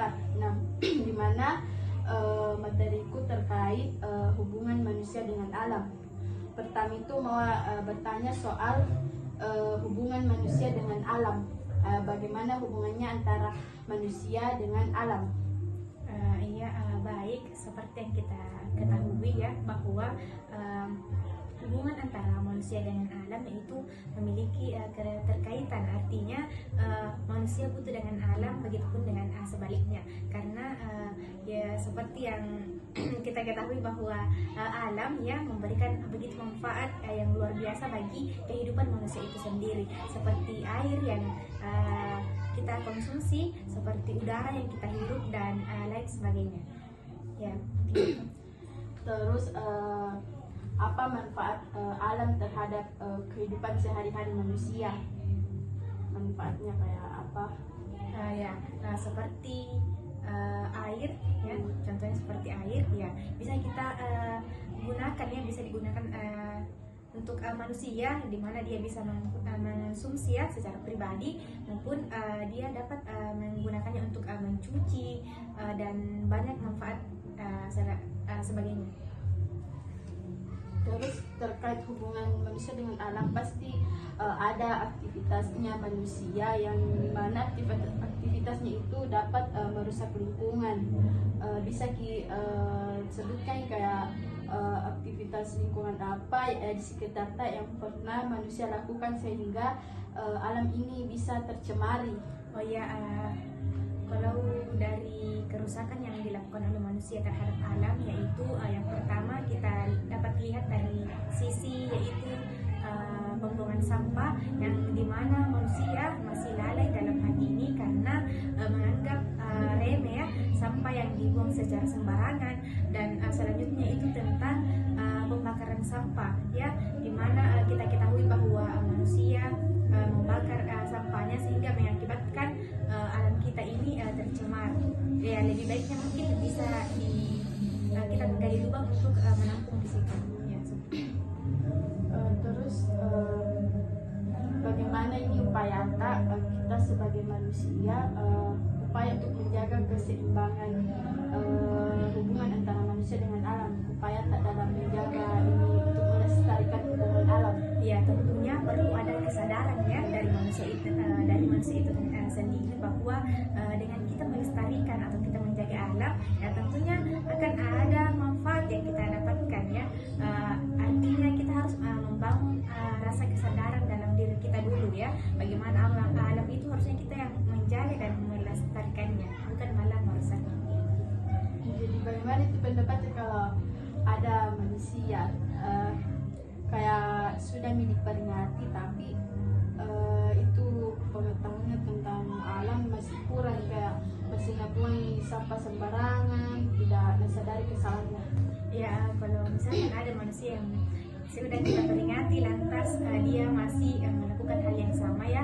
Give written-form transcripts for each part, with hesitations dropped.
kita. Nah, di mana materiku terkait hubungan manusia dengan alam. Pertama itu mau bertanya soal hubungan manusia dengan alam. Bagaimana hubungannya antara manusia dengan alam? Baik, seperti yang kita ketahui ya, bahwa hubungan antara manusia dengan alam itu memiliki keterkaitan. Artinya manusia butuh dengan alam, begitupun dengan sebaliknya. Karena ya seperti yang kita ketahui bahwa alam ya memberikan begitu manfaat yang luar biasa bagi kehidupan manusia itu sendiri, seperti air yang kita konsumsi, seperti udara yang kita hirup, dan lain sebagainya. Ya. Terus apa manfaat alam terhadap kehidupan sehari-hari manusia? Manfaatnya kayak apa? Seperti air ya, contohnya seperti air ya, bisa kita gunakan ya, bisa digunakan untuk manusia, di mana dia bisa mengkonsumsi ya secara pribadi, maupun dia dapat menggunakannya untuk mencuci dan banyak manfaat sebagainya. Terus terkait hubungan manusia dengan alam, pasti ada aktivitasnya manusia yang mana aktivitasnya itu dapat merusak lingkungan. Bisa sebutkan kayak aktivitas lingkungan apa di sekitar yang pernah manusia lakukan sehingga alam ini bisa tercemari. Kalau dari kerusakan yang dilakukan oleh manusia terhadap alam, yaitu yang pertama kita dapat lihat dari sisi yaitu pembuangan sampah, yang dimana manusia masih lalai dalam hal ini karena menganggap remeh ya sampah yang dibuang secara sembarangan. Dan selanjutnya itu tentang pembakaran sampah ya, dimana kita ketahui bahwa manusia membakar sampahnya sehingga mengakibatkan alam kita ini tercemar. Ya, lebih baiknya mungkin bisa kita menggali lubang untuk menampung di situ. Ya, terus bagaimana ini upaya kita sebagai manusia upaya untuk menjaga keseimbangan hubungan antara manusia dengan alam, upaya dalam menjaga ini untuk melestarikan hubungan alam. Ya, tentunya perlu ada kesadaran ya dari manusia itu sendiri, bahwa dengan kita melestarikan atau kita menjaga alam, ya tentunya akan ada manfaat yang kita dapatkan ya. Artinya kita harus membangun rasa kesadaran dalam diri kita dulu ya, bagaimana alam itu harusnya kita yang menjaga dan melestarikannya, bukan malah merusaknya. Jadi bagaimana itu pendapatnya kalau ada manusia kayak sudah diperingati tapi itu pengetahuannya tentang alam masih kurang, kayak masih buang sampah sembarangan, tidak sadari kesalahannya. Ya, kalau misalnya ada manusia yang sudah kita peringati lantas dia masih melakukan hal yang sama ya,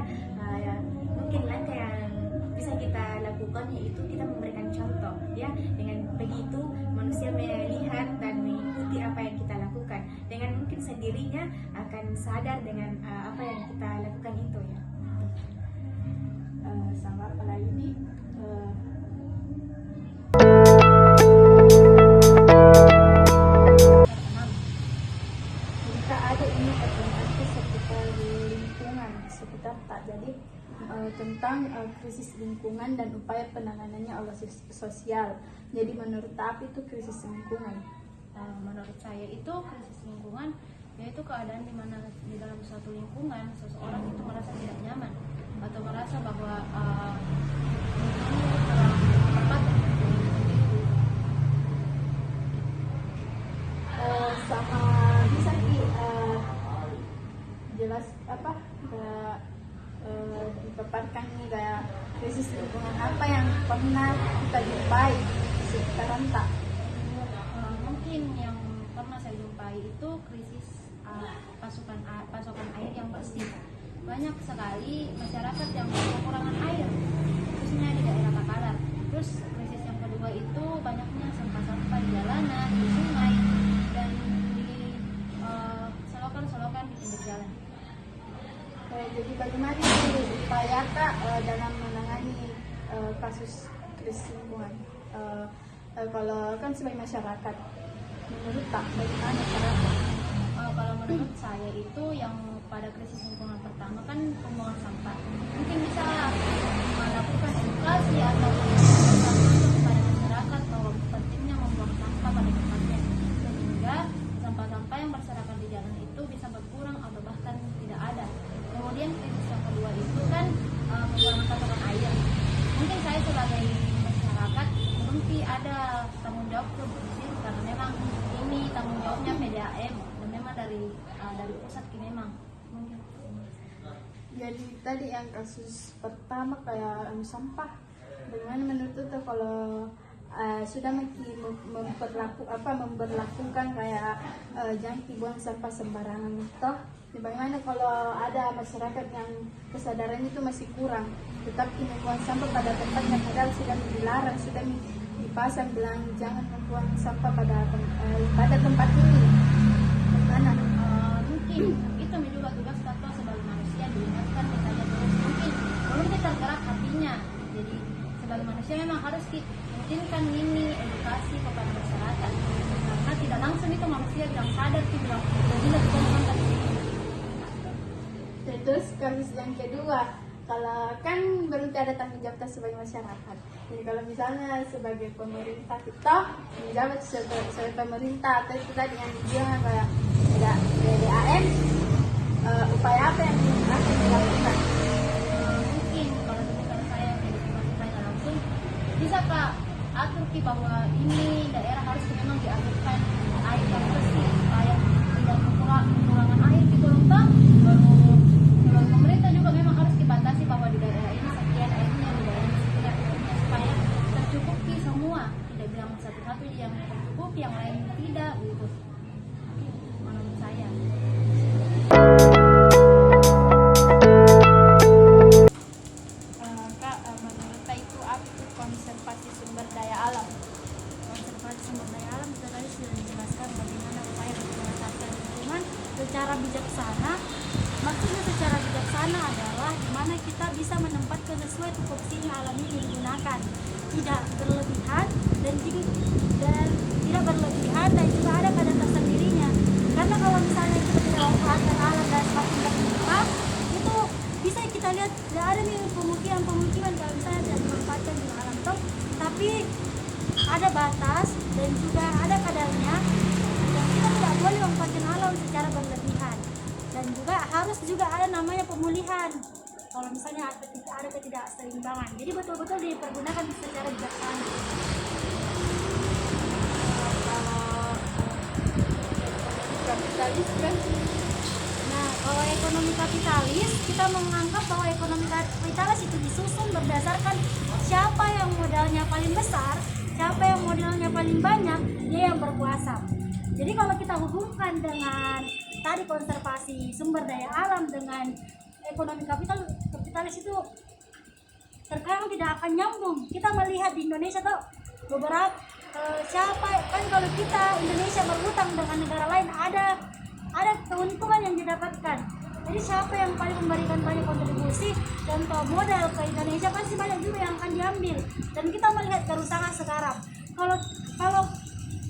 mungkin langkah yang bisa kita lakukan yaitu kita memberikan contoh ya. Dengan begitu manusia melihat dan mengikuti apa yang kita lakukan, dengan mungkin sendirinya akan sadar dengan apa yang kita lakukan itu ya. Sama apa lagi nih? Jika ada ini terjadi seputar lingkungan sekitar tak, jadi tentang krisis lingkungan dan upaya penanganannya oleh sosial. Jadi menurut apa itu krisis lingkungan? Menurut saya itu krisis lingkungan yaitu keadaan di mana di dalam suatu lingkungan seseorang itu merasa tidak nyaman atau merasa bahwa lingkungan telah tepat sama bisa jelas apa dipaparkan nih kayak krisis lingkungan apa yang pernah kita jumpai sekarang tak? Mungkin yang pernah saya jumpai itu krisis pasokan air yang bersih. Banyak sekali masyarakat yang kekurangan air, khususnya di daerah Takalar. Terus krisis yang kedua itu banyaknya sampah-sampah di jalanan, di sungai, dan di selokan-selokan di pinggir jalan. Jadi bagaimana upaya Kak dalam menangani kasus krisis lingkungan. Kalau kan sebagai masyarakat, menurut tak bagaimana cara? Kalau menurut saya itu yang pada krisis lingkungan pertama kan pembuangan sampah. Mungkin bisa melakukan edukasi atau mengedukasi kepada masyarakat bahwa pentingnya membuang sampah pada tempatnya, sehingga sampah-sampah yang berserakan di jalan itu bisa berkurang atau bahkan tidak ada. Kemudian krisis yang kedua itu kan kekurangan pasokan air. Mungkin saya sebagai masyarakat mungkin ada tanggung jawab di situ karena memang ini tanggung jawabnya PDAM dan memang dari pusat memang mungkin. Jadi tadi yang kasus pertama kayak sampah, bagaimana menurut itu kalau sudah memberlakukan kayak jangan buang sampah sembarangan toh, bagaimana kalau ada masyarakat yang kesadaran itu masih kurang, tetap membuang sampah pada tempatnya padahal sudah dilarang, sudah dipasang bilang jangan membuang sampah pada tempat ini, bagaimana? Mungkin itu juga tugas kita sebagai manusia diingatkan misalnya terus mungkin belum kita tergerak hatinya. Jadi sebagai manusia memang harus mungkinkan ini edukasi kepada masyarakat karena tidak langsung itu manusia bilang sadar sih bilang tidak kita tadi. Terus kasus yang kedua, kalau kan berarti ada tanggung jawab kita sebagai masyarakat. Jadi kalau misalnya sebagai pemerintah kita menjabat sebagai pemerintah atau itu tadi yang dibilang kayak tidak PDAM, upaya apa yang akan dilakukan? Mungkin kalau misalnya saya jadi pemerintahnya langsung bisa Pak atur bahwa ini daerah harus memang dialirkan air yang bersih supaya tidak kekurangan air di Gorontalo. Baru pemerintah juga memang harus dibatasi bahwa di daerah ini sekian airnya, di daerah ini sekian airnya supaya tercukupi semua, tidak bilang satu-satu yang tercukupi yang lain tidak gitu. Menurut saya. Kak, menurut Kak itu apa itu konservasi sumber daya alam? Konservasi sumber daya alam kita tadi sudah dijelaskan bagaimana upaya untuk melestarikan lingkungan secara bijaksana. Maksudnya secara bijaksana adalah gimana kita bisa menempatkan sesuai tupoksinya alam ini digunakan, tidak berlebihan dan tidak berlebihan dan juga ada pada tersendirinya. Karena kalau misalnya kita tidak memanfaatkan alam dan semakin berkembang, itu bisa kita lihat tidak ada nih pemukiman kalau misalnya tidak dimanfaatkan di alam toh, tapi ada batas dan juga ada kadarnya dan kita tidak boleh memanfaatkan alam secara berlebihan dan juga harus juga ada namanya pemulihan kalau misalnya ada ketidakseimbangan, jadi betul-betul dipergunakan secara bijaksana. Kapitalis kan? Nah, kalau ekonomi kapitalis, kita menganggap bahwa ekonomi kapitalis itu disusun berdasarkan siapa yang modalnya paling besar, siapa yang modalnya paling banyak, dia yang berkuasa. Jadi kalau kita hubungkan dengan tadi konservasi sumber daya alam dengan ekonomi kapitalis itu terkadang tidak akan nyambung. Kita melihat di Indonesia tuh beberapa siapa kan kalau kita Indonesia berhutang dengan negara lain ada keuntungan yang didapatkan. Jadi siapa yang paling memberikan banyak kontribusi dan modal ke Indonesia pasti banyak juga yang akan diambil. Dan kita melihat kerusakan sekarang.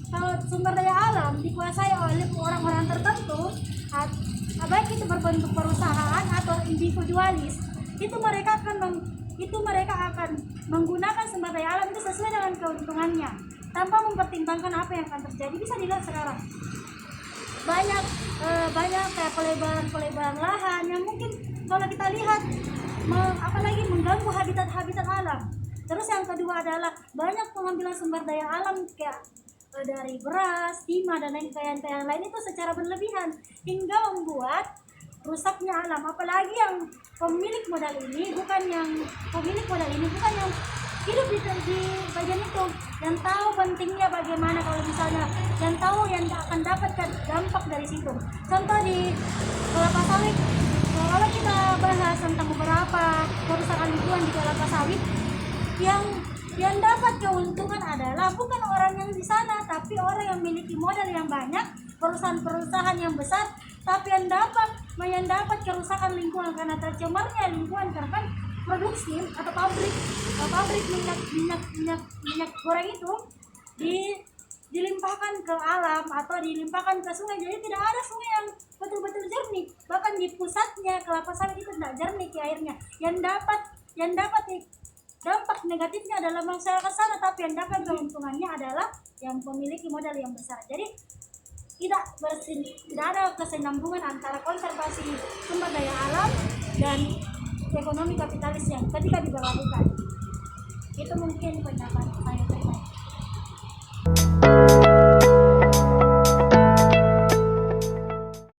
Kalau sumber daya alam dikuasai oleh orang-orang tertentu, baik itu berbentuk perusahaan atau individualis, itu mereka akan menggunakan sumber daya alam itu sesuai dengan keuntungannya tanpa mempertimbangkan apa yang akan terjadi. Bisa dilihat sekarang banyak kayak pelebaran lahan yang mungkin kalau kita lihat apalagi mengganggu habitat alam. Terus yang kedua adalah banyak pengambilan sumber daya alam kayak dari beras, timah dan lain-lain lain itu secara berlebihan hingga membuat rusaknya alam. Apalagi yang pemilik modal ini bukan yang hidup di bagian itu dan tahu pentingnya bagaimana kalau misalnya dan tahu yang akan dapatkan dampak dari situ. Contoh di kelapa sawit, kalau kita bahas tentang beberapa kerusakan lingkungan di kelapa sawit, yang dapat keuntungan adalah bukan orang yang di sana, tapi orang yang memiliki modal yang banyak, perusahaan-perusahaan yang besar, tapi yang dapat kerusakan lingkungan karena tercemarnya lingkungan karena kan produksi atau pabrik minyak goreng itu dilimpahkan ke alam atau dilimpahkan ke sungai, jadi tidak ada sungai yang betul-betul jernih. Bahkan di pusatnya kelapa sawit itu tidak jernih ke airnya. Yang dapat dampak negatifnya adalah masyarakat sana, tapi yang dapat keuntungannya adalah yang memiliki modal yang besar. Jadi tidak ada kesinambungan antara konservasi sumber daya alam dan ekonomi kapitalis yang ketika diberlakukan. Itu mungkin pendapat saya.